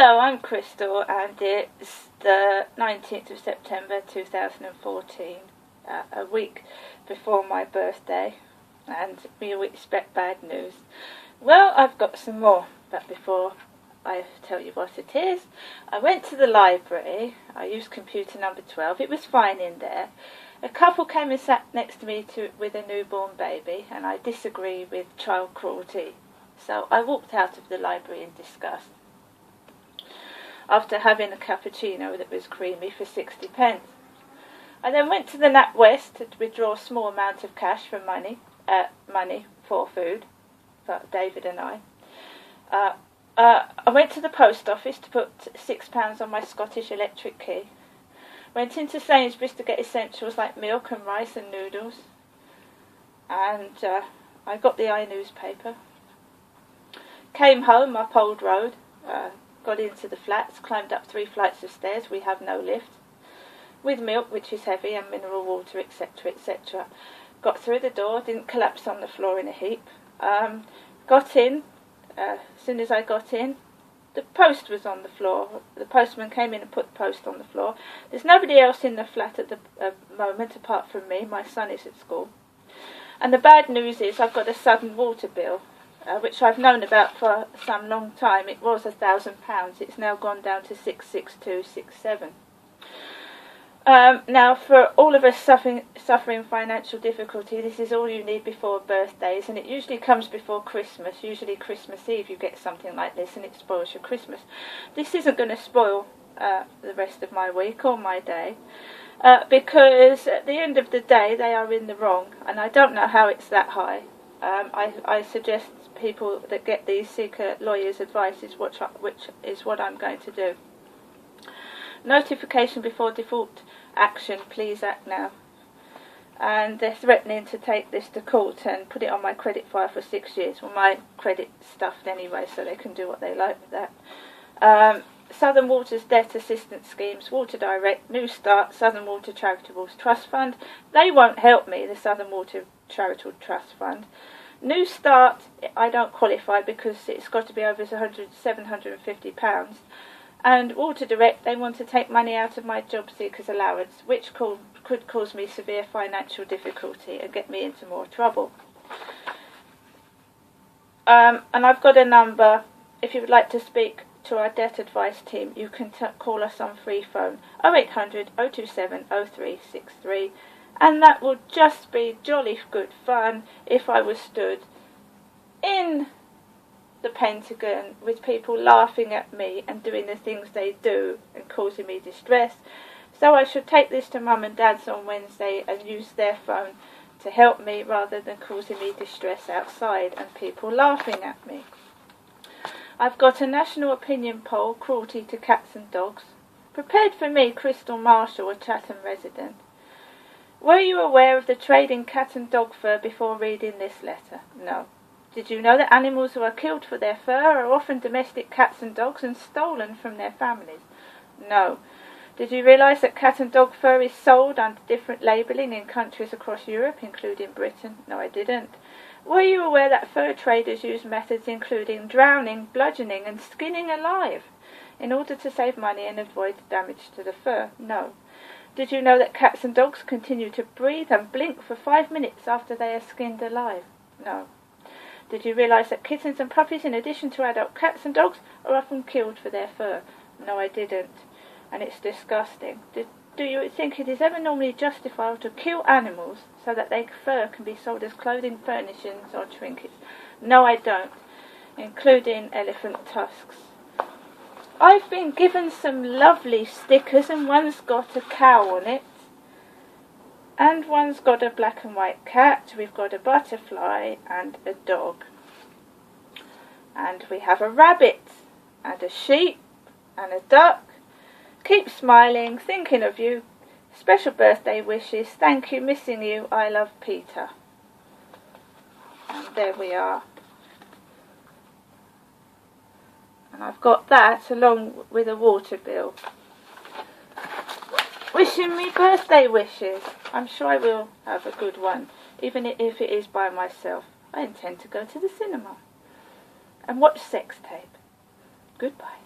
Hello, I'm Crystal, and it's the 19th of September 2014, a week before my birthday, and we expect bad news. Well, I've got some more, but before I tell you what it is, I went to the library. I used computer number 12. It was fine in there. A couple came and sat next to me with a newborn baby, and I disagree with child cruelty. So I walked out of the library in disgust, after having a cappuccino that was creamy for 60p. I then went to the NatWest to withdraw a small amount of cash for money for food, for David and I. I went to the post office to put £6 on my Scottish electric key. Went into Sainsbury's to get essentials like milk and rice and noodles. And I got the iNewspaper. Came home up Old Road, got into the flats, climbed up 3 flights of stairs, we have no lift, with milk, which is heavy, and mineral water, etc., etc. Got through the door, didn't collapse on the floor in a heap. Got in. As soon as I got in, the post was on the floor. The postman came in and put the post on the floor. There's nobody else in the flat at the moment apart from me. My son is at school. And the bad news is I've got a sudden water bill, which I've known about for some long time. It was £1,000. It's now gone down to 66267. Now, for all of us suffering financial difficulty, this is all you need before birthdays, and it usually comes before Christmas. Usually Christmas Eve you get something like this, and it spoils your Christmas. This isn't going to spoil the rest of my week or my day, because at the end of the day they are in the wrong, and I don't know how it's that high. I suggest people that get these seek a lawyer's advice, which is what I'm going to do. Notification before default action, please act now. And they're threatening to take this to court and put it on my credit file for 6 years. Well, my credit's stuffed anyway, so they can do what they like with that. Southern Water's debt assistance schemes, Water Direct, New Start, Southern Water Charitable Trust Fund. They won't help me, the Southern Water Charitable Trust Fund. New Start, I don't qualify because it's got to be over £750. And Water Direct, they want to take money out of my job seekers allowance, which could cause me severe financial difficulty and get me into more trouble. And I've got a number. If you would like to speak to our debt advice team, you can call us on free phone 0800 027 0363. And that would just be jolly good fun if I was stood in the Pentagon with people laughing at me and doing the things they do and causing me distress. So I should take this to Mum and Dad's on Wednesday and use their phone to help me rather than causing me distress outside and people laughing at me. I've got a national opinion poll, cruelty to cats and dogs, prepared for me, Crystal Marshall, a Chatham resident. Were you aware of the trade in cat and dog fur before reading this letter? No. Did you know that animals who are killed for their fur are often domestic cats and dogs and stolen from their families? No. Did you realise that cat and dog fur is sold under different labelling in countries across Europe, including Britain? No, I didn't. Were you aware that fur traders use methods including drowning, bludgeoning and skinning alive in order to save money and avoid damage to the fur? No. Did you know that cats and dogs continue to breathe and blink for 5 minutes after they are skinned alive? No. Did you realise that kittens and puppies, in addition to adult cats and dogs, are often killed for their fur? No, I didn't. And it's disgusting. Do you think it is ever normally justifiable to kill animals so that their fur can be sold as clothing, furnishings or trinkets? No, I don't, including elephant tusks. I've been given some lovely stickers, and one's got a cow on it, and one's got a black and white cat. We've got a butterfly and a dog. And we have a rabbit and a sheep and a duck. Keep smiling, thinking of you. Special birthday wishes. Thank you, missing you. I love Peter. And there we are. And I've got that along with a water bill. Wishing me birthday wishes. I'm sure I will have a good one, even if it is by myself. I intend to go to the cinema and watch Sex Tape. Goodbye.